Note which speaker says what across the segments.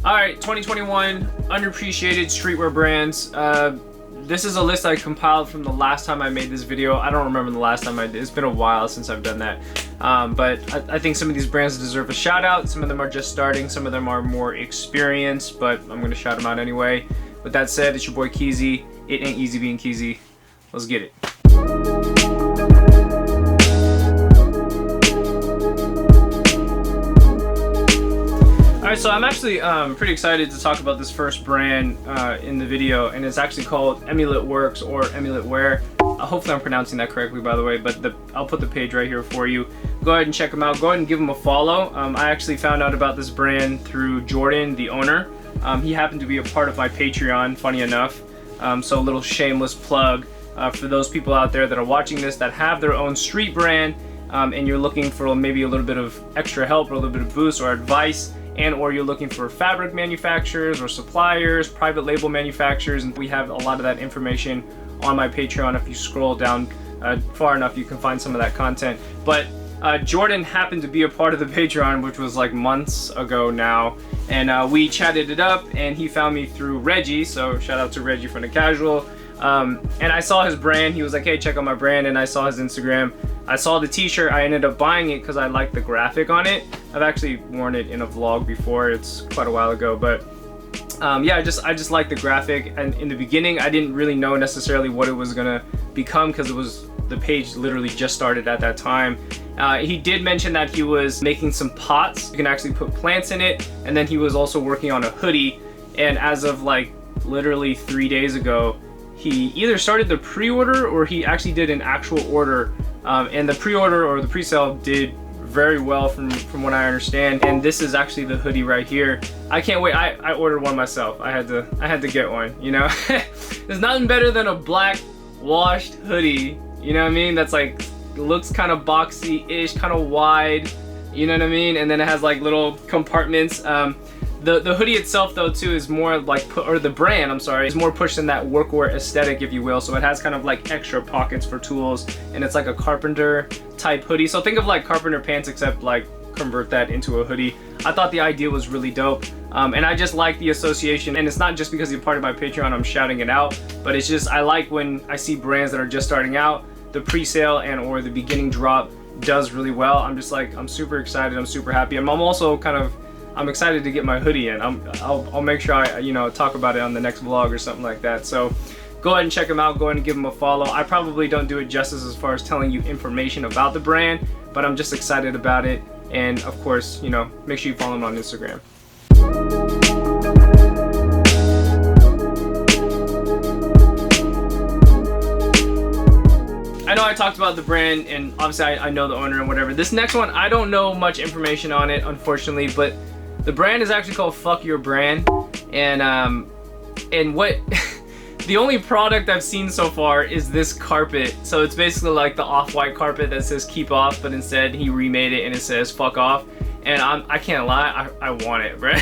Speaker 1: Alright, 2021 underappreciated streetwear brands. This is a list I compiled from the last time I made this video. I don't remember the last time I did. It's been a while since I've done that. But I think some of these brands deserve a shout out. Some of them are just starting. Some of them are more experienced, but I'm going to shout them out anyway. With that said, it's your boy Keezy. It ain't easy being Keezy. Let's get it. Alright, so I'm actually pretty excited to talk about this first brand in the video, and it's actually called Emulate Works or Emulate Wear. Hopefully I'm pronouncing that correctly, by the way, but I'll put the page right here for you. Go ahead and check them out. Go ahead and give them a follow. I actually found out about this brand through Jordan, the owner. He happened to be a part of my Patreon, funny enough. So a little shameless plug for those people out there that are watching this that have their own street brand, and you're looking for maybe a little bit of extra help or a little bit of boost or advice, and or you're looking for fabric manufacturers or suppliers, private label manufacturers, and we have a lot of that information on my Patreon. If you scroll down far enough, you can find some of that content. But Jordan happened to be a part of the Patreon, which was like months ago now, and we chatted it up, and he found me through Reggie, so shout out to Reggie from The Casual. And I saw his brand. He was like, hey, check out my brand, and I saw his Instagram. I saw the t-shirt. I ended up buying it because I liked the graphic on it. I've actually worn it in a vlog before. It's quite a while ago, but yeah, I just like the graphic. And in the beginning, I didn't really know necessarily what it was gonna become because the page literally just started at that time. He did mention that he was making some pots. You can actually put plants in it, and then he was also working on a hoodie. And as of like literally 3 days ago, he either started the pre-order or he actually did an actual order, and the pre-order or the pre-sale did very well from what I understand. And this is actually the hoodie right here. I can't wait. I ordered one myself. I had to get one, you know. There's nothing better than a black washed hoodie, you know what I mean, that's like looks kind of boxy-ish, kind of wide, you know what I mean, and then it has like little compartments. The hoodie itself though too is more like, or the brand, I'm sorry, is more pushed in that workwear aesthetic, if you will. So it has kind of like extra pockets for tools, and it's like a carpenter type hoodie. So think of like carpenter pants, except like convert that into a hoodie. I thought the idea was really dope, and I just like the association. And it's not just because you're part of my Patreon I'm shouting it out, but it's just I like when I see brands that are just starting out, the pre-sale and or the beginning drop does really well. I'm just like, I'm super excited. I'm super happy. I'm also kind of, I'm excited to get my hoodie in. I'll make sure I, you know, talk about it on the next vlog or something like that. So go ahead and check them out. Go ahead and give them a follow. I probably don't do it justice as far as telling you information about the brand, but I'm just excited about it. And of course, you know, make sure you follow them on Instagram. I know I talked about the brand, and obviously I know the owner and whatever. This next one, I don't know much information on it, unfortunately, but the brand is actually called Fuck Your Brand. And what the only product I've seen so far is this carpet. So it's basically like the off-white carpet that says keep off, but instead he remade it and it says fuck off. And I can't lie, I want it, bro.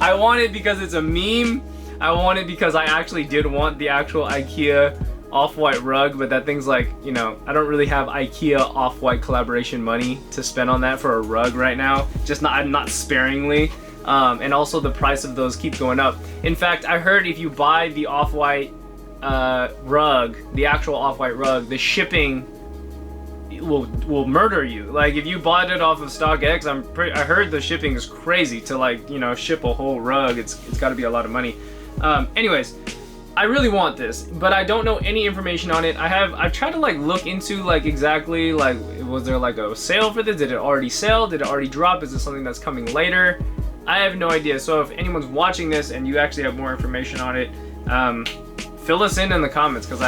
Speaker 1: I want it because it's a meme. I want it because I actually did want the actual IKEA off-white rug, but that thing's like, you know, I don't really have IKEA off-white collaboration money to spend on that for a rug right now. Just not sparingly. And also the price of those keep going up. In fact, I heard if you buy the off-white rug, the actual off-white rug, the shipping will murder you. Like if you bought it off of StockX, I heard the shipping is crazy to, like, you know, ship a whole rug. It's got to be a lot of money. Anyways, I really want this, but I don't know any information on it. I've tried to like look into like exactly like, was there like a sale for this? Did it already sell? Did it already drop? Is it something that's coming later? I have no idea. So if anyone's watching this and you actually have more information on it, fill us in the comments, because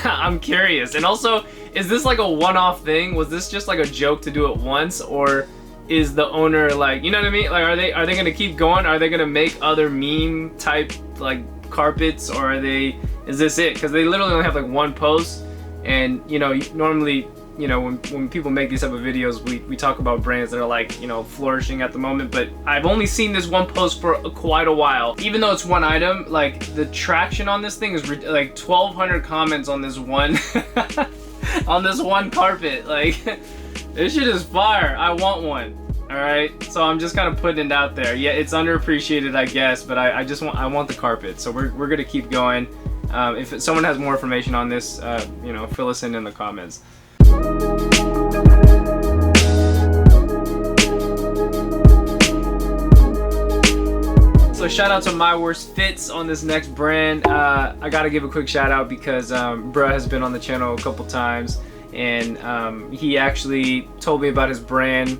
Speaker 1: I'm curious. And also, is this like a one-off thing? Was this just like a joke to do it once, or is the owner like, you know what I mean? Like, are they gonna keep going? Are they gonna make other meme type like carpets, or is this it? Because they literally only have like one post, and you know, normally, you know, when people make these type of videos, we talk about brands that are like, you know, flourishing at the moment, but I've only seen this one post for quite a while. Even though it's one item, like the traction on this thing is like 1,200 comments on this one on this one carpet. Like, this shit is fire. I want one. All right, so I'm just kind of putting it out there. Yeah, it's underappreciated, I guess, but I want the carpet. So we're gonna keep going. If someone has more information on this, you know, fill us in the comments. So shout out to My Worst Fits on this next brand. I gotta give a quick shout out because bruh has been on the channel a couple times, and he actually told me about his brand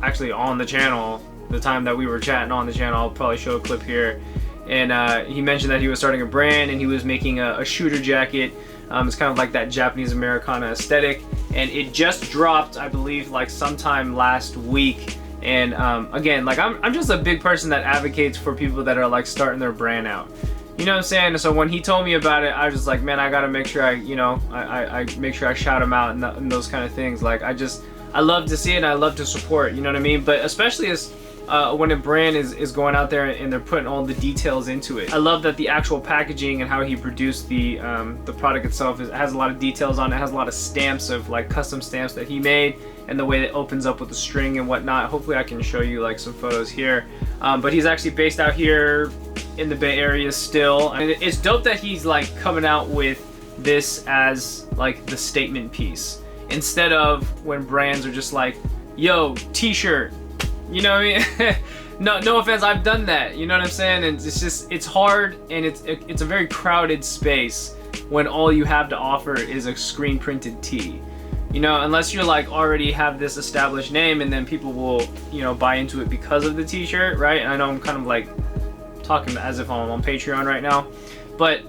Speaker 1: actually on the channel the time that we were chatting on the channel. I'll probably show a clip here. And he mentioned that he was starting a brand and he was making a shooter jacket. It's kind of like that Japanese Americana aesthetic, and it just dropped, I believe, like sometime last week. And again, like I'm just a big person that advocates for people that are like starting their brand out. You know what I'm saying? So when he told me about it, I was just like, man, I gotta make sure I make sure I shout him out and those kind of things. Like I love to see it and I love to support, you know what I mean? But especially as when a brand is going out there and they're putting all the details into it. I love that the actual packaging and how he produced the product itself has a lot of details on it. It has a lot of stamps, of like custom stamps that he made, and the way it opens up with the string and whatnot. Hopefully I can show you like some photos here. But he's actually based out here in the Bay Area still. And it's dope that he's like coming out with this as like the statement piece, instead of when brands are just like, yo, t-shirt, you know what I mean? no offense, I've done that, you know what I'm saying? And it's just, it's hard, and it's a very crowded space when all you have to offer is a screen printed tee. You know, unless you're like already have this established name, and then people will, you know, buy into it because of the t-shirt, right? And I know I'm kind of like talking as if I'm on Patreon right now, but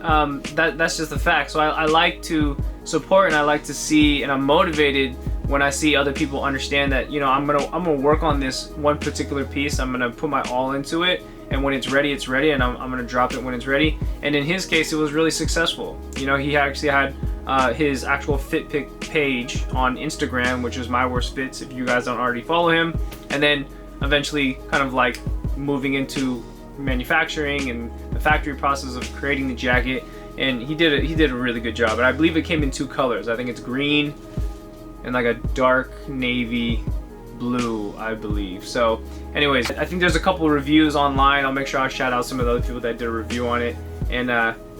Speaker 1: that's just the fact. So I like to support, and I like to see, and I'm motivated when I see other people understand that, you know, I'm gonna work on this one particular piece. I'm gonna put my all into it, and when it's ready, it's ready, and I'm gonna drop it when it's ready. And in his case, it was really successful. You know, he actually had his actual fit pick page on Instagram, which is My Worst Fits, if you guys don't already follow him, and then eventually kind of like moving into manufacturing and the factory process of creating the jacket. And he did a really good job. And I believe it came in 2 colors. I think it's green and like a dark navy blue, I believe. So anyways, I think there's a couple of reviews online. I'll make sure I shout out some of the other people that did a review on it. And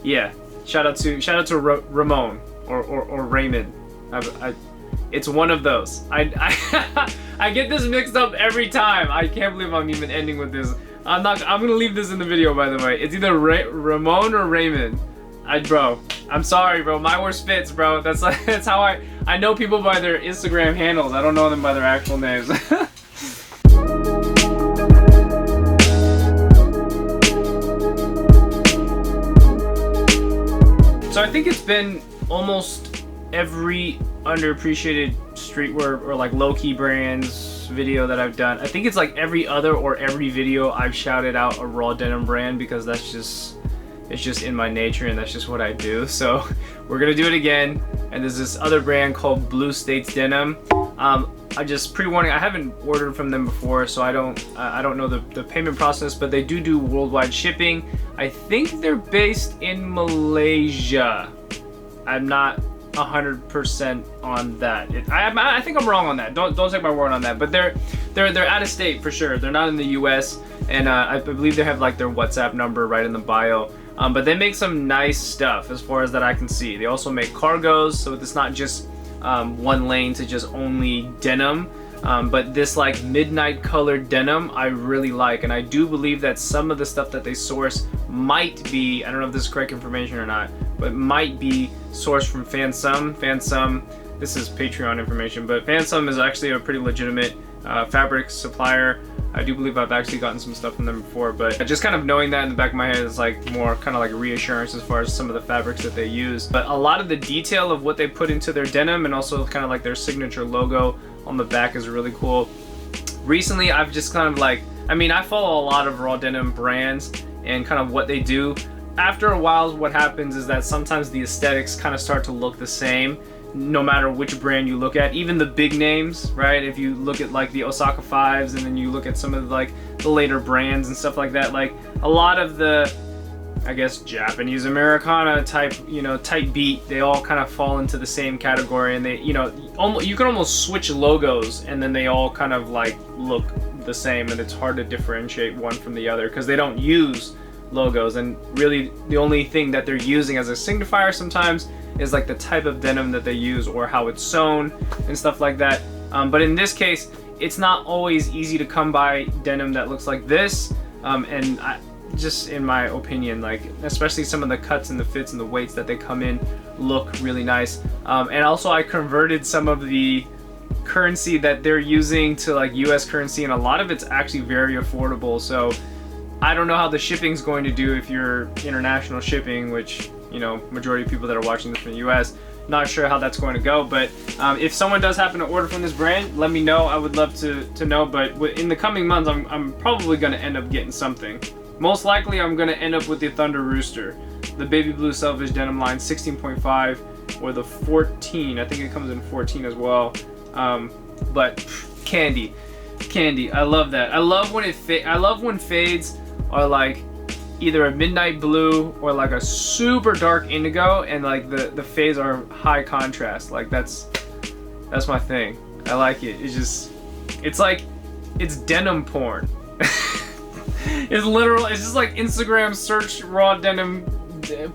Speaker 1: yeah, shout out to Ramon or Raymond. It's one of those. I get this mixed up every time. I can't believe I'm even ending with this. I'm gonna leave this in the video, by the way. It's either Ramon or Raymond. Bro, I'm sorry, bro. My Worst Fits, bro. That's how I know people by their Instagram handles. I don't know them by their actual names. So I think it's been almost every underappreciated streetwear or like low-key brands video that I've done. I think it's like every other or every video I've shouted out a raw denim brand, because that's just, it's just in my nature, and that's just what I do. So we're gonna do it again. And there's this other brand called Blue States Denim. I just pre-warning, I haven't ordered from them before, so I don't know the payment process, but they do worldwide shipping. I think they're based in Malaysia. I'm not 100% on that. I think I'm wrong on that. Don't take my word on that. But they're out of state for sure. They're not in the U.S. and I believe they have like their WhatsApp number right in the bio. But they make some nice stuff as far as that I can see. They also make cargos, so it's not just one lane to just only denim. But this like midnight colored denim I really like, and I do believe that some of the stuff that they source might be, I don't know if this is correct information or not, but might be sourced from Fansum. This is Patreon information, but Fansum is actually a pretty legitimate fabric supplier. I do believe I've actually gotten some stuff from them before, but just kind of knowing that in the back of my head is like more kind of like reassurance as far as some of the fabrics that they use. But a lot of the detail of what they put into their denim, and also kind of like their signature logo on the back, is really cool. Recently, I've just kind of like, I mean, I follow a lot of raw denim brands and kind of what they do. After a while, what happens is that sometimes the aesthetics kind of start to look the same, no matter which brand you look at. Even the big names, right? If you look at like the Osaka 5s, and then you look at some of like the later brands and stuff like that, like a lot of the, I guess, Japanese Americana type, you know, type beat, they all kind of fall into the same category, and they, you know, you can almost switch logos and then they all kind of like look the same, and it's hard to differentiate one from the other because they don't use logos, and really the only thing that they're using as a signifier sometimes is like the type of denim that they use or how it's sewn and stuff like that. But in this case, it's not always easy to come by denim that looks like this, and just in my opinion, like especially some of the cuts and the fits and the weights that they come in look really nice. And also I converted some of the currency that they're using to like US currency, and a lot of it's actually very affordable. So I don't know how the shipping's going to do if you're international shipping, which, you know, majority of people that are watching this from the US, not sure how that's going to go. But if someone does happen to order from this brand, let me know. I would love to know. But in the coming months, I'm probably going to end up getting something. Most likely I'm going to end up with the Thunder Rooster, the baby blue selfish denim line 16.5, or the 14. I think it comes in 14 as well. But candy, I love that. I love when fades are like either a midnight blue or like a super dark indigo, and like the fades are high contrast. Like that's my thing. I like it. It's like it's denim porn. It's just like Instagram search raw denim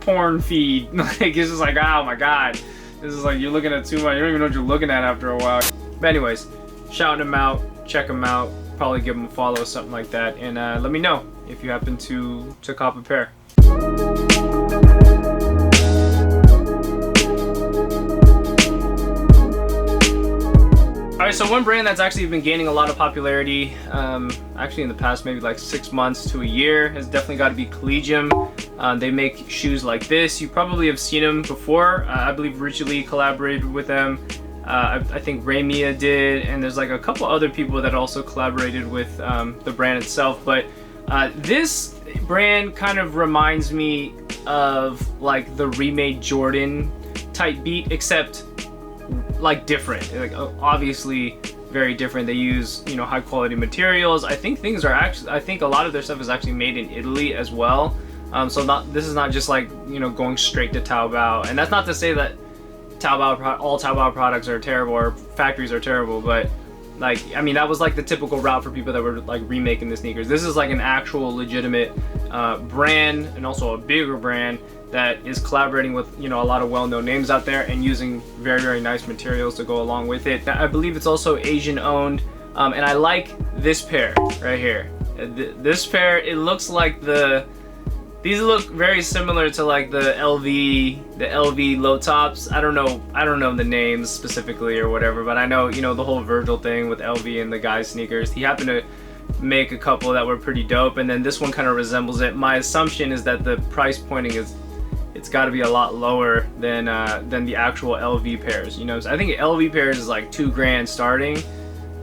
Speaker 1: porn feed. Like it's just like, oh my god, this is like you're looking at too much. You don't even know what you're looking at after a while. But anyways, shout them out, check them out, probably give them a follow, something like that, and let me know if you happen to cop a pair. Alright, so one brand that's actually been gaining a lot of popularity, actually in the past maybe like 6 months to a year, has definitely got to be Collegium. They make shoes like this. You probably have seen them before. I believe Richie Lee collaborated with them. I think Raymia did, and there's like a couple other people that also collaborated with the brand itself. But this brand kind of reminds me of like the remade Jordan type beat, except like different, like obviously very different. They use, you know, high quality materials. I think a lot of their stuff is actually made in Italy as well. So this is not just like, you know, going straight to Taobao, and that's not to say that all Taobao products are terrible or factories are terrible, but like, I mean, that was like the typical route for people that were like remaking the sneakers. This is like an actual legitimate brand, and also a bigger brand that is collaborating with, you know, a lot of well-known names out there and using very, very nice materials to go along with it. I believe it's also Asian owned, and I like this pair right here. This pair, it looks like these look very similar to like the LV low tops. I don't know the names specifically or whatever, but I know, you know, the whole Virgil thing with LV and the guys sneakers. He happened to make a couple that were pretty dope, and then this one kind of resembles it. My assumption is that the price pointing it's got to be a lot lower than the actual LV pairs. You know, so I think LV pairs is like $2,000 starting,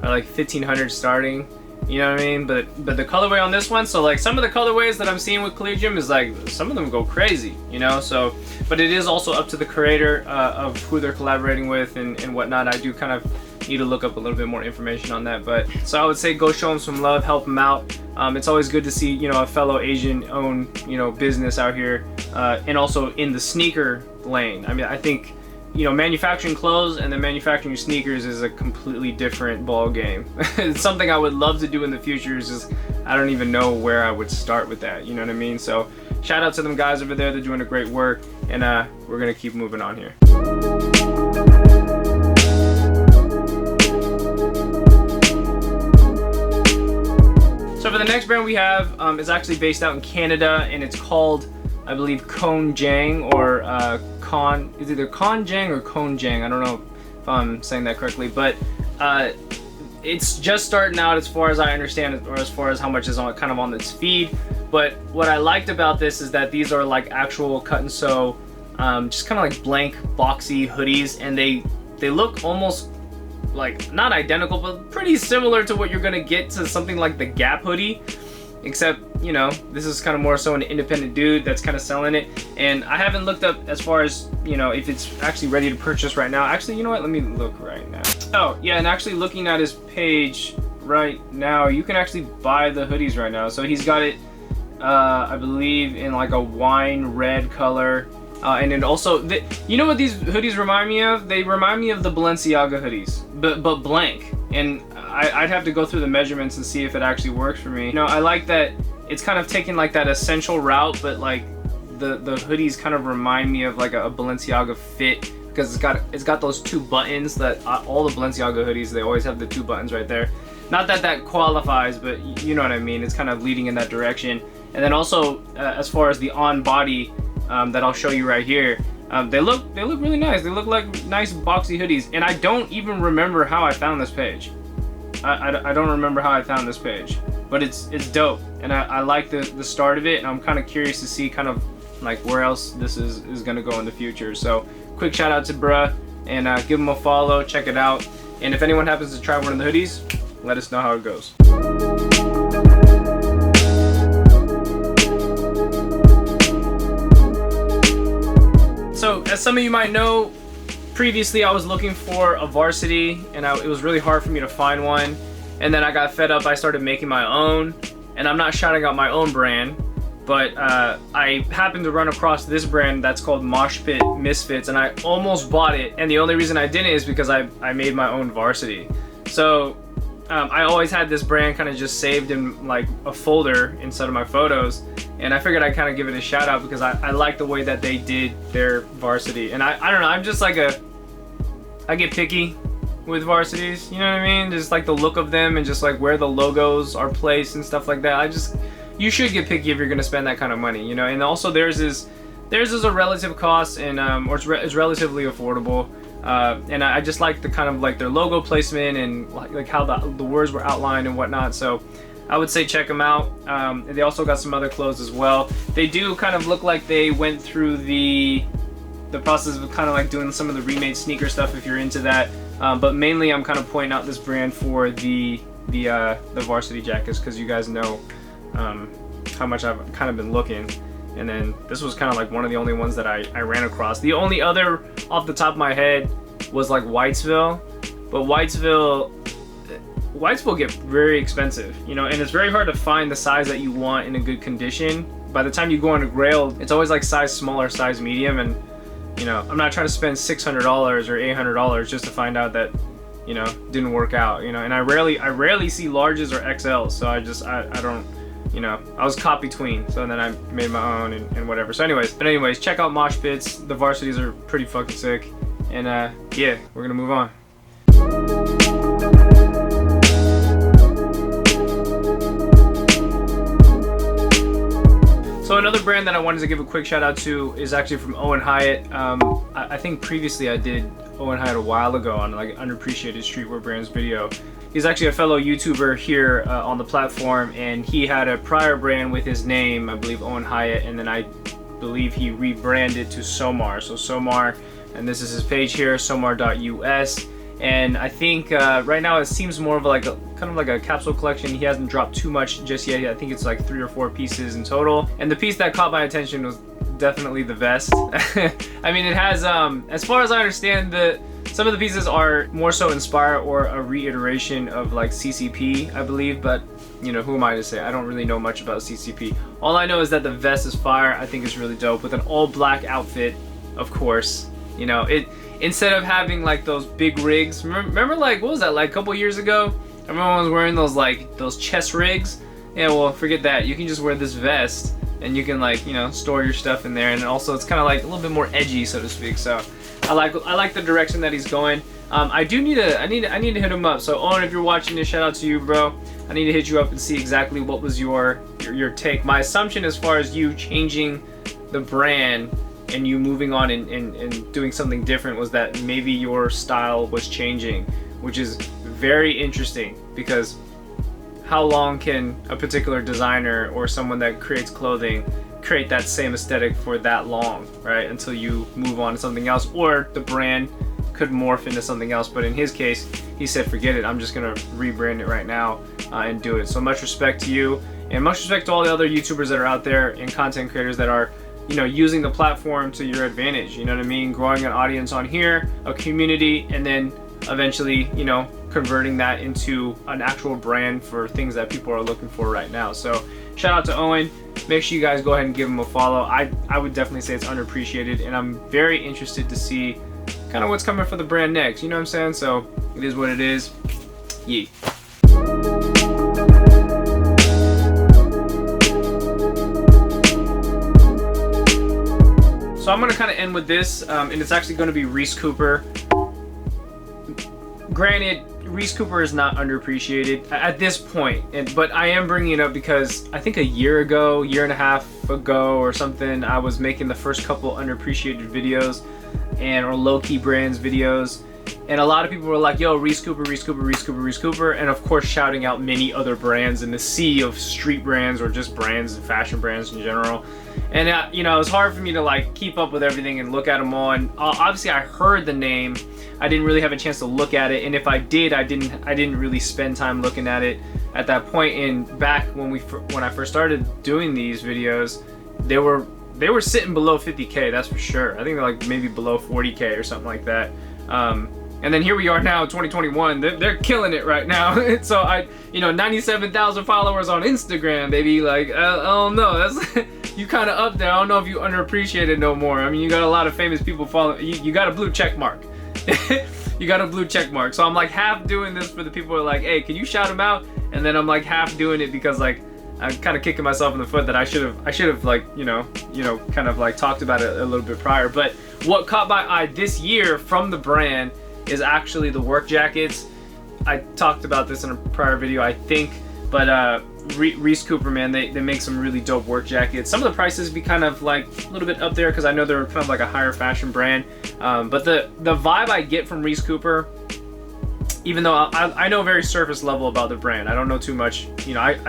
Speaker 1: or like 1,500 starting. You know what I mean? But the colorway on this one, so like some of the colorways that I'm seeing with Collegium is like some of them go crazy, you know. So, but it is also up to the creator of who they're collaborating with and whatnot. I do kind of need to look up a little bit more information on that. But so I would say go show them some love, help them out. It's always good to see, you know, a fellow Asian-owned, you know, business out here, and also in the sneaker lane. I mean, I think, you know, manufacturing clothes and then manufacturing sneakers is a completely different ball game. It's something I would love to do in the future. Is just I don't even know where I would start with that. You know what I mean? So shout out to them guys over there. They're doing a great work, and we're gonna keep moving on here. So for the next brand we have is actually based out in Canada, and it's called, I believe, Konjang, or it's either Konjang or Konjang. I don't know if I'm saying that correctly, but it's just starting out as far as I understand it, or as far as how much is kind of on its feed. But what I liked about this is that these are like actual cut and sew, just kind of like blank boxy hoodies, and they look almost like not identical, but pretty similar to what you're gonna get to something like the Gap hoodie, except, you know, this is kind of more so an independent dude that's kind of selling it. And I haven't looked up as far as, you know, if it's actually ready to purchase right now. Actually, you know what, let me look right now. Oh yeah, and actually looking at his page right now, you can actually buy the hoodies right now. So he's got it, I believe, in like a wine red color, and then also, you know what these hoodies remind me of? They remind me of the Balenciaga hoodies, but blank. and I'd have to go through the measurements and see if it actually works for me. You know, I like that it's kind of taking like that essential route, but like the hoodies kind of remind me of like a Balenciaga fit, because it's got those 2 buttons that all the Balenciaga hoodies, they always have the 2 buttons right there. Not that that qualifies, but you know what I mean. It's kind of leading in that direction. And then also as far as the on body that I'll show you right here, they look really nice. They look like nice boxy hoodies, and I don't even remember how I found this page. I don't remember how I found this page, but it's dope, and I like the start of it, and I'm kind of curious to see kind of like where else this is gonna go in the future. So quick shout out to bruh, and give him a follow, check it out, and if anyone happens to try one of the hoodies, let us know how it goes. So as some of you might know, previously I was looking for a varsity, and it was really hard for me to find one, and then I got fed up. I started making my own, and I'm not shouting out my own brand, but I happened to run across this brand that's called Mosh Pit Misfits, and I almost bought it, and the only reason I didn't is because I made my own varsity. So I always had this brand kind of just saved in like a folder instead of my photos, and I figured I'd kind of give it a shout out because I like the way that they did their varsity. And I don't know, I'm just like I get picky with varsities, you know what I mean? Just like the look of them and just like where the logos are placed and stuff like that. You should get picky if you're gonna spend that kind of money, you know. And also theirs is a relative cost, and or it's relatively affordable. And I just like the kind of like their logo placement and like how the words were outlined and whatnot. So I would say check them out. They also got some other clothes as well. They do kind of look like they went through the process of kind of like doing some of the remade sneaker stuff if you're into that. But mainly I'm kind of pointing out this brand for the varsity jackets, because you guys know how much I've kind of been looking. And then this was kind of like one of the only ones that I ran across. The only other off the top of my head was like Whitesville, but Whitesville get very expensive, you know, and it's very hard to find the size that you want in a good condition. By the time you go on a Grail, it's always like size small or size medium, and you know, I'm not trying to spend $600 or $800 just to find out that, you know, didn't work out, you know. And I rarely see larges or XLs, so I don't, you know, I was caught between, so then I made my own and whatever. So anyways, check out Mosh Pits. The varsities are pretty fucking sick, and yeah, we're gonna move on. So another brand that I wanted to give a quick shout out to is actually from Owen Hyatt. I think previously I did Owen Hyatt a while ago on like underappreciated streetwear brands video. He's actually a fellow YouTuber here on the platform, and he had a prior brand with his name, I believe Owen Hyatt, and then I believe he rebranded to Somar. So Somar, and this is his page here, somar.us. And I think right now it seems more of like a kind of like a capsule collection. He hasn't dropped too much just yet. I think it's like 3 or 4 pieces in total. And the piece that caught my attention was definitely the vest. I mean, it has as far as I understand, some of the pieces are more so inspired or a reiteration of like CCP, I believe, but you know, who am I to say? I don't really know much about CCP. All I know is that the vest is fire. I think it's really dope with an all black outfit, of course. You know, instead of having like those big rigs, remember like, what was that, like a couple years ago? Everyone was wearing those chest rigs. Yeah, well, forget that. You can just wear this vest, and you can like, you know, store your stuff in there, and also it's kind of like a little bit more edgy, so to speak. So I like the direction that he's going. I need to hit him up. So Owen, if you're watching this, shout out to you, bro. I need to hit you up and see exactly what was your take. My assumption as far as you changing the brand and you moving on and doing something different was that maybe your style was changing, which is very interesting, because how long can a particular designer or someone that creates clothing create that same aesthetic for that long, right? Until you move on to something else, or the brand could morph into something else. But in his case, he said, forget it, I'm just gonna rebrand it right now and do it. So much respect to you, and much respect to all the other YouTubers that are out there and content creators that are, you know, using the platform to your advantage, you know what I mean? Growing an audience on here, a community, and then eventually, you know, converting that into an actual brand for things that people are looking for right now. So shout out to Owen. Make sure you guys go ahead and give him a follow. I would definitely say it's underappreciated, and I'm very interested to see kind of what's coming for the brand next, you know what I'm saying? So it is what it is. Yee. So I'm gonna kind of end with this, and it's actually going to be Reese Cooper. Granted, Reese Cooper is not underappreciated at this point, but I am bringing it up because I think a year and a half ago or something, I was making the first couple underappreciated videos or Lowkey brands videos, and a lot of people were like, yo, Reese Cooper, Reese Cooper, Reese Cooper, Reese Cooper, and of course shouting out many other brands in the sea of street brands or just brands and fashion brands in general. And you know, it was hard for me to like keep up with everything and look at them all. And obviously, I heard the name. I didn't really have a chance to look at it, and if I did, I didn't really spend time looking at it at that point. And back when I first started doing these videos, they were sitting below 50K. That's for sure. I think they're like maybe below 40K or something like that. And then here we are now, 2021. They're killing it right now. So you know, 97,000 followers on Instagram, baby. Like, I don't know. That's you kind of up there. I don't know if you underappreciated no more. I mean, you got a lot of famous people following. You got a blue check mark. You got a blue check mark. So I'm like half doing this for the people who are like, hey, can you shout them out? And then I'm like half doing it because like I'm kind of kicking myself in the foot that I should have like you know kind of like talked about it a little bit prior. But what caught my eye this year from the brand is actually the work jackets. I talked about this in a prior video, I think, but Reese Cooper, man, they make some really dope work jackets. Some of the prices be kind of like a little bit up there because I know they're kind of like a higher fashion brand, but the vibe I get from Reese Cooper, even though I know very surface level about the brand, I don't know too much, you know, I'm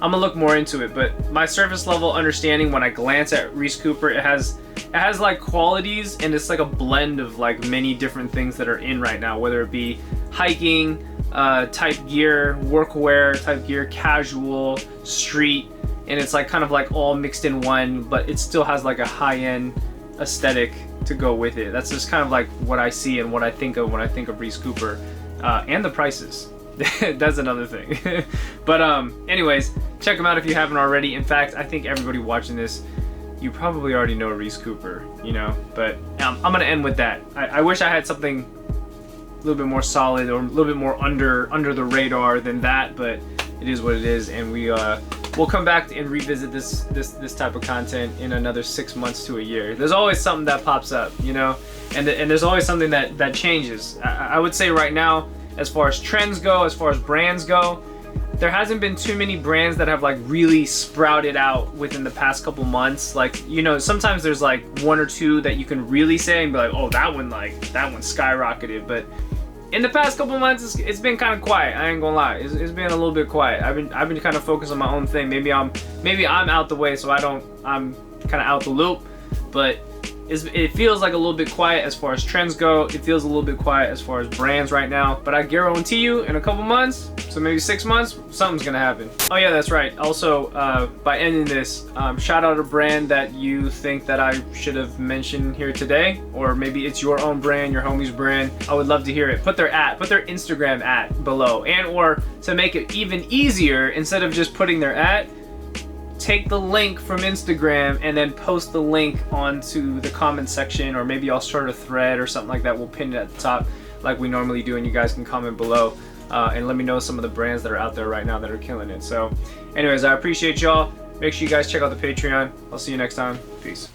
Speaker 1: gonna look more into it, but my surface level understanding when I glance at Reese Cooper, it has like qualities, and it's like a blend of like many different things that are in right now, whether it be hiking type gear, workwear type gear, casual, street, and it's like kind of like all mixed in one, but it still has like a high-end aesthetic to go with it. That's just kind of like what I see and what I think of when I think of Reese Cooper, and the prices. That's another thing. But anyways, check them out if you haven't already. In fact, I think everybody watching this, you probably already know Reese Cooper, you know, but I'm gonna end with that. I wish I had something a little bit more solid or a little bit more under the radar than that, but it is what it is, and we'll come back and revisit this type of content in another 6 months to a year. There's always something that pops up, you know, and there's always something that changes. I would say right now, as far as trends go, as far as brands go, there hasn't been too many brands that have like really sprouted out within the past couple months. Like, you know, sometimes there's like one or two that you can really say and be like, oh, that one skyrocketed. But in the past couple months, it's been kind of quiet. I ain't gonna lie, it's been a little bit quiet. I've been kind of focused on my own thing. Maybe I'm out the way, so I'm kind of out the loop. But it feels like a little bit quiet as far as trends go. It feels a little bit quiet as far as brands right now. But I guarantee you, in a couple months, so maybe 6 months, something's gonna happen. Oh yeah, that's right. Also, by ending this, shout out a brand that you think that I should have mentioned here today, or maybe it's your own brand, your homie's brand. I would love to hear it. Put their Instagram @ below, and or to make it even easier, instead of just putting their @ take the link from Instagram and then post the link onto the comment section, or maybe I'll start a thread or something like that. We'll pin it at the top like we normally do, and you guys can comment below and let me know some of the brands that are out there right now that are killing it. So anyways, I appreciate y'all. Make sure you guys check out the Patreon. I'll see you next time. Peace.